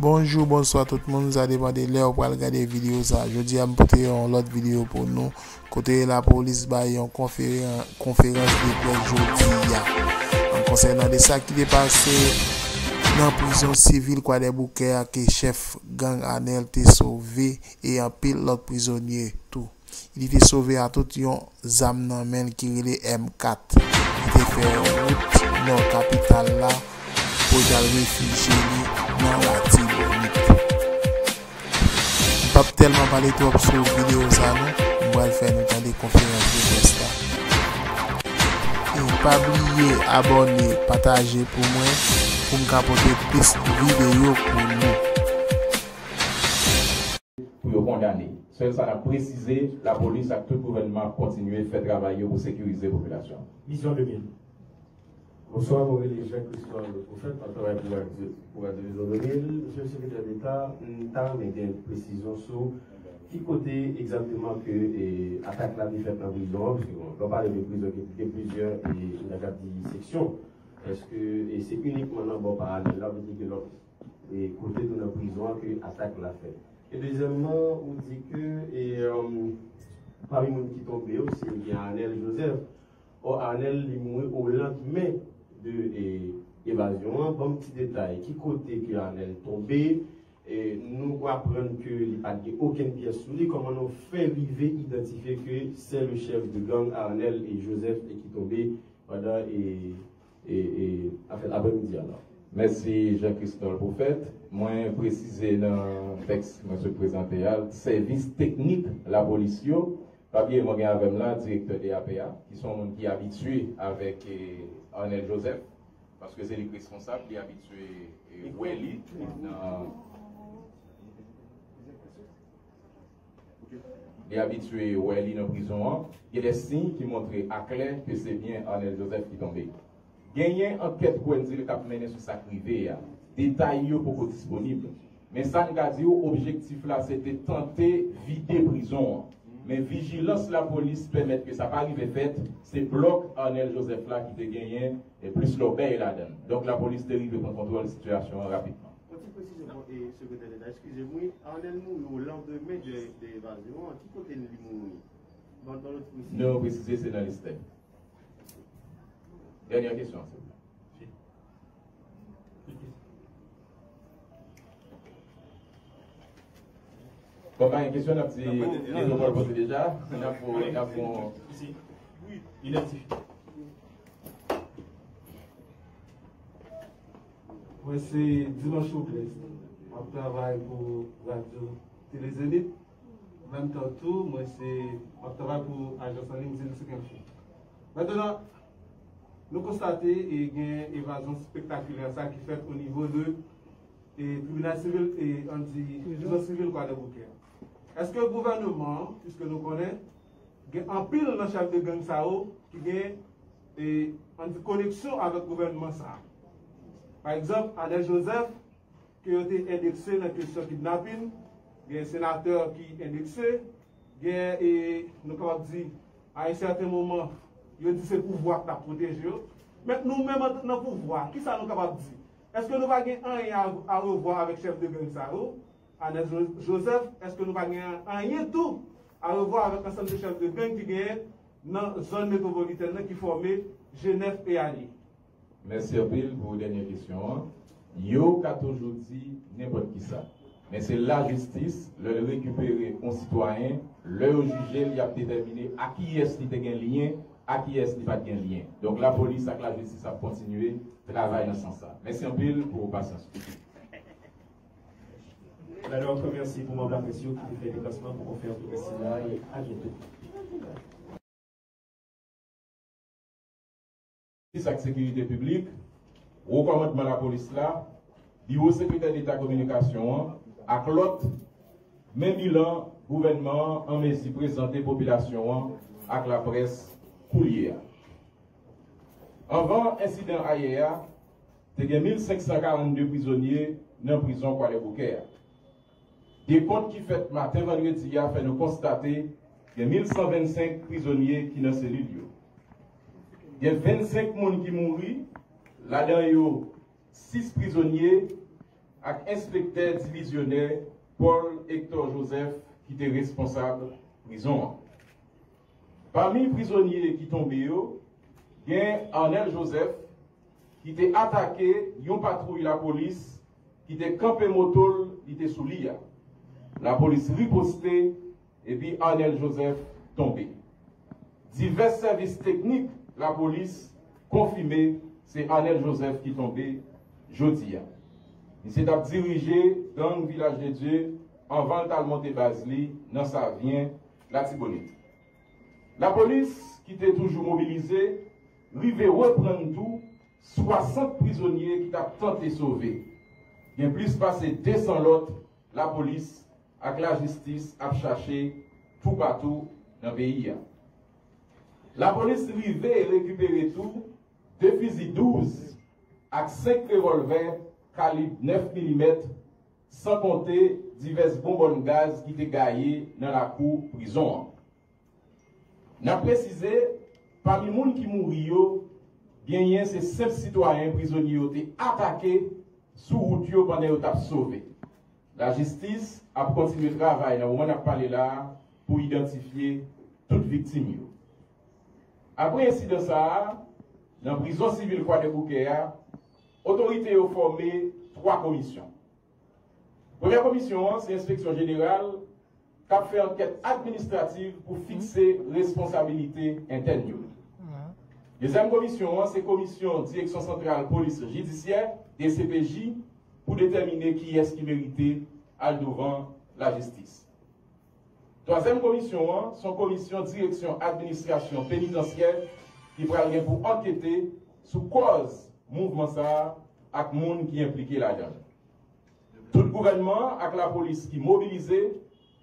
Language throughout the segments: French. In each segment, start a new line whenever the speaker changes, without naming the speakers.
Bonjour, bonsoir tout le monde. Ça dépend de l'heure pour regarder vidéo ça. Je dis à me porter une autre vidéo pour nous. Côté la police ba une conférence de presse jeudi en concernant de ça qui est passé dans la prison civile quoi des bouquets que chef gang Anel t'est sauvé et en pile l'autre prisonnier tout. Il était sauvé à tout yon zam nan men qui relé M4. Il était fait route dans capitale là pour aller réfugié dans la Tibonite. Pas tellement parler trop sur vidéo ça non. On va le faire nous dans des conférences de presse là. Et pas oublier abonner, partager pour moi pour me capoter plus de vidéos pour nous.
Pour condamner. Seul ça a précisé, la police et tout le gouvernement continuer à faire travailler pour sécuriser la population.
Vision 2000. Bonsoir, mon religieux Christophe le prophète, en travail pour la division 2000. Monsieur le secrétaire d'État, nous avons une précision sur qui côté exactement que l'attaque là est faite dans la prison, parce qu'on parle de prison qui a plusieurs sections. Est-ce que c'est uniquement dans le parallèle là, vous dites que l'autre côté de la prison que l'attaque l'a fait? Et deuxièmement, on dit que parmi les gens qui tombent aussi, il y a Arnel Joseph. Or, Arnel est mort au lendemain de l'évasion. Bon petit détail, qui côté que Arnel est tombé, nous apprenons qu'il n'y a pas aucune pièce sur lui, comment on fait arriver identifier que c'est le chef de gang Arnel et Joseph qui est tombé pendant l'après-midi alors.
Merci Jean-Christophe le prophète. Moi, précisé dans le texte que je présente, service technique la police, pas bien, moi, avec là, directeur de APA, qui sont qui habitués avec Arnel Joseph, parce que c'est les responsables qui sont habitués Welly dans la prison. Il y a des signes qui montrent à clair que c'est bien Arnel Joseph qui est tombé. Gagner une enquête pour dire qu'il a mené sur sa privée, détails pour disponible. Mais ça nous a dit l'objectif là, c'était tenter vider prison. Mais vigilance la police permet que ça pas arrive fait, c'est bloc Arnel Joseph là qui te gagné et plus l'obéi là-dedans. Donc la police dérive pour contrôler la situation rapidement.
Petite précision, secrétaire d'État, excusez-moi, Arnel Mou, au lendemain de l'évasion, qui côté de lui
Non, préciser, c'est dans l'histoire. Dernière question, s'il vous plaît. Comme une question, on a posé déjà.
Ici. Oui, identifié.
Moi, c'est Dimanche Oublès. Je travaille pour Radio Télé Zénith. En même temps, moi, je travaille pour l'agence en ligne Zénith Info. Maintenant, nous constatons qu'il y a une évasion spectaculaire ça qui fait au niveau de tribunal civil et prison civile de Bouquet. Est-ce que le gouvernement, puisque nous connaissons, il y a un pile dans le chef de gang Sao qui a une connexion avec le gouvernement ça? Par exemple, Arnel Joseph, qui a été indexé dans la question kidnapping, il y a un sénateur qui est indexé, il y a, nous avons dit, à un certain moment, il dit que c'est le pouvoir qui a protégé. Mais nous-mêmes, dans le pouvoir, qui ça nous capable de dire? Est-ce que nous n'avons rien à revoir avec le chef de gang Sao, Arnel Joseph? Est-ce que nous n'avons rien tout à revoir avec l'ensemble des chefs de gang qui gagnent dans la zone métropolitaine qui forment Genève et Ali?
Merci Bill pour la dernière question. Yo a toujours dit n'importe qui ça. Mais c'est la justice, le récupérer un citoyen, le juger, il a déterminé à qui est-ce qui a un lien, à qui est-ce qui n'a pas de lien. Donc la police avec la justice a continué de travailler dans ce sens-là. Merci Bill pour vos patience.
Alors, merci pour mon appréciation qui fait des déplacements pour faire tout cela et à bientôt.
La sécurité publique, recommandement de la police là, du haut secrétaire d'État communication, à l'autre, même bilan, gouvernement, en mesure présenter population avec la presse coulière. Avant incident ailleurs, il y a 1542 prisonniers dans la prison pour les Bouquets. Des comptes qui fait matin vendredi a fait nous constater qu'il y a 1125 prisonniers qui sont dans ces lieux. Il y a 25 personnes qui mourent, là-dedans il y a 6 prisonniers avec inspecteur divisionnaire Paul Hector Joseph qui était responsable de la prison. Parmi les prisonniers qui tombaient, il y a Arnel Joseph qui était attaqué, une patrouille de la police qui était campé moto, qui était sous l'IA. La police ripostait et puis Arnel Joseph tombé. Divers services techniques, la police confirmé, c'est Arnel Joseph qui tombé jeudi. Il s'est dirigé dans le village de Dieu en Valtal Monté-Basili, dans sa vient la Tibonite. La police, qui était toujours mobilisée, arrivait reprendre tout, 60 prisonniers qui ont tenté de sauver. Il y a plus passé 200 l'autre, la police, avec la justice, a cherché tout partout dans le pays. La police arrivait et récupérait tout, 2 fusils 12, avec 5 revolvers calibre 9 mm, sans compter diverses bonbonnes de gaz qui étaient gaillées dans la cour prison. N'a précisé, parmi les gens qui mourent, bien ces 5 citoyens prisonniers ont été attaqués sous route pendant qu'ils ont sauvé. La justice a continué le travail, on a parlé là, pour identifier toutes les victimes. Après l'incident, dans la prison civile de Boukéa, l'autorité a formé 3 commissions. La première commission, c'est l'inspection générale qui a fait enquête administrative pour fixer responsabilité interne. Deuxième commission, c'est la commission direction centrale police judiciaire, DCPJ, pour déterminer qui est-ce qui méritait à devant la justice. Troisième commission, c'est la commission direction administration pénitentiaire qui va pour enquêter sur cause mouvement ça avec les gens qui sont impliqués là-dedans. Tout le gouvernement, avec la police qui mobilisait,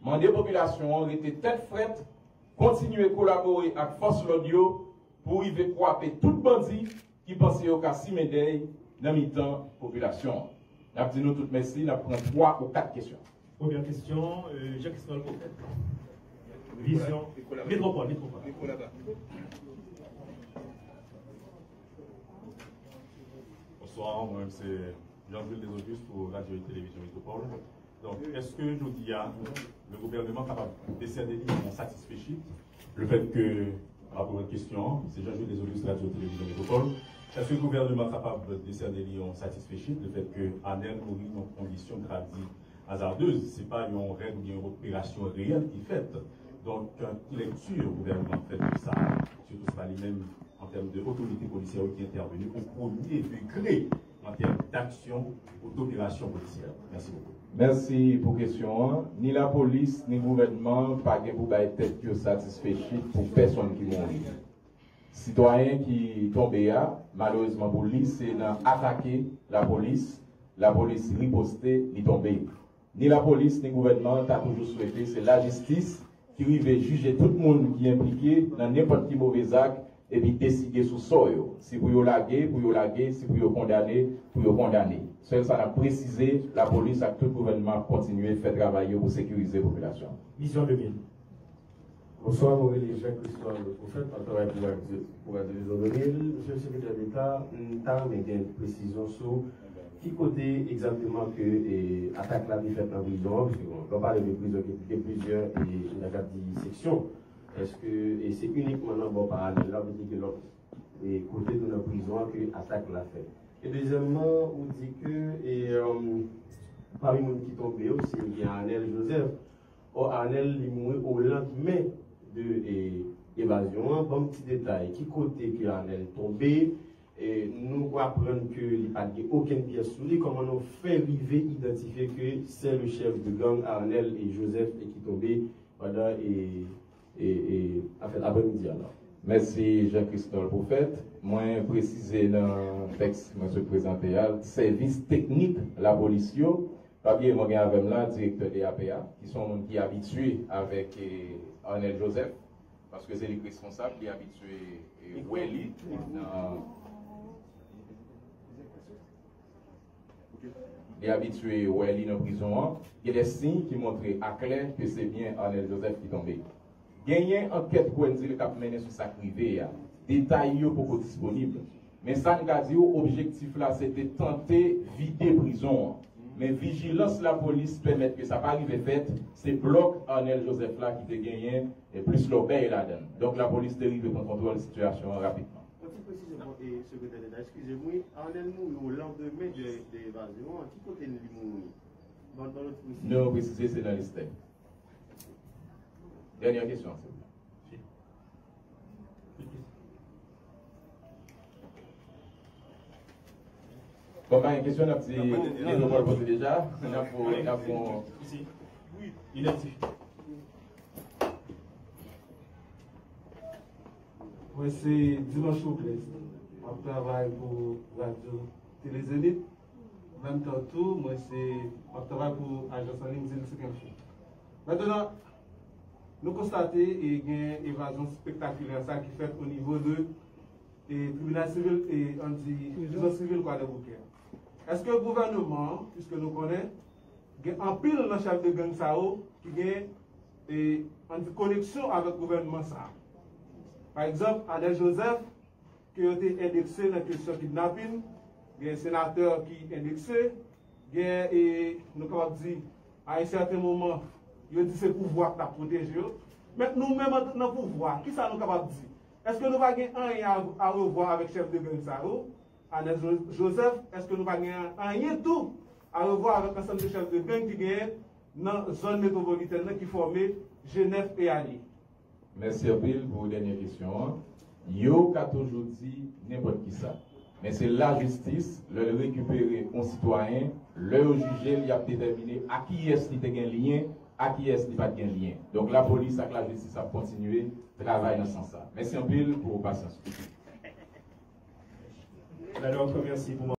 mandé la population, était tête frette, continuer à collaborer avec force l'audio pour y frapper tout bandit qui pensait au cas Simédey dans le temps population. Nous avons dit nous toutes merci, nous prenons 3 ou 4 questions.
Première question, Jacques-Christophe Prophète. Vision. Métropole.
Bonsoir, moi c'est Jean-Jules Desaugustes pour Radio et Télévision Métropole. Donc, est-ce que je dis le gouvernement est capable de décerner un satisfait le fait que, par rapport à votre question, c'est Jean-Jules Desaugustes, Radio et Télévision Métropole, est-ce que le gouvernement est capable de décerner un satisfait le fait que Arnel mourit dans des conditions traduites hasardeuses, ce n'est pas une règle ou une opération réelle qui est faite. Donc, quelle lecture le gouvernement fait de ça, surtout ce pas les mêmes en termes d'autorité policière qui est intervenue au premier degré en termes d'action ou d'opération policière. Merci beaucoup.
Merci pour la question. Ni la police, ni le gouvernement, pas de pour tête que satisfait pour personne qui mourit. Citoyen qui tombent là, malheureusement pour lui, c'est d'attaquer la police ripostait, il tombé. Ni la police, ni le gouvernement, t'as toujours souhaité, c'est la justice qui arrive juger tout le monde qui est impliqué dans n'importe quel mauvais acte et puis décider sous soi. Si vous laguer, si vous condamner, Seul ça a précisé, la police et tout le gouvernement continuer à faire travailler pour sécuriser la population.
Vision 2000.
Bonsoir, mon Jacques-Christophe Prophète, en travail pour la télévision 2000. Monsieur le secrétaire d'État, nous avons une précision sur qui côté exactement que l'attaque là est faite en prison, parce qu'on parle de prison qui est plusieurs et sections. Est-ce que c'est uniquement dans le parallèle là, vous dites que l'autre côté de la prison que l'attaque l'a fait. Et deuxièmement, on dit que parmi les gens qui tombent aussi, il y a Arnel Joseph. Or, Arnel est mort au lendemain de l'évasion. Bon petit détail, qui côté que Arnel est tombé, nous apprenons qu'il n'y a pas aucune pièce sur lui, comment on fait arriver identifier que c'est le chef de gang Arnel et Joseph qui est tombé pendant après-midi alors.
Merci Jean-Christophe Prophète. Moi, précisé dans le texte que je présente, service technique la police, pas bien, moi, avec là, directeur de APA, qui sont qui habitués avec Arnel Joseph, parce que c'est le responsable qui est habitué Welly dans la prison. Il y a des signes qui montrent à clair que c'est bien Arnel Joseph qui est tombé. Gagner enquête pour dire qu'il a mené sur sa privée, détails pour disponible. Mais ça nous a dit l'objectif là, c'était tenter vider prison. mais vigilance la police permet que ça pas arrive fait, c'est bloc Arnel Joseph là qui te gagné et plus l'obéi là-dedans. Donc la police dérive pour contrôler la situation rapidement.
Et secrétaire d'État, excusez-moi, Arnel Mou, au lendemain de l'évasion, qui côté nous dans l'autre police?
Non, préciser, c'est dans l'histoire. Dernière question, s'il vous plaît. Bon, une question, on a dit, on va le poser déjà. On a pour.
Ici. Oui, identifié.
Moi, c'est Dimanche Oublès. Je travaille pour Radio Télé Zénith. En même temps, moi, je travaille pour l'agence en ligne Zénith Info. Maintenant, nous constatons qu'il y a une évasion spectaculaire ça qui fait au niveau de tribunal civil et prison civile quoi de Bouquet. Est-ce que le gouvernement, puisque nous connaissons, il y a un pile dans le chef de gang Sao qui a une connexion avec le gouvernement ça. Par exemple, Arnel Joseph, qui a été indexé dans la question kidnapping, il y a un sénateur qui est indexé, il y a, nous avons dit, à un certain moment, il dit que c'est le pouvoir qui a protégé. Mais nous-mêmes, dans le pouvoir, qui ça nous avons dit? Est-ce que nous n'avons rien à revoir avec le chef de gang Sao, Arnel Joseph? Est-ce que nous n'avons rien tout à revoir avec l'ensemble des chefs de gang qui sont dans la zone métropolitaine qui forment Genève et Ali?
Merci Bill pour la dernière question. Yo a toujours dit n'importe qui ça. Mais c'est la justice, le récupérer un citoyen, le juger, il a déterminé à qui est-ce qui a un lien, à qui est-ce qui n'a pas de lien. Donc la police avec la justice a continué à travailler dans ce sens-là. Merci Bill pour votre patience.
Alors, merci pour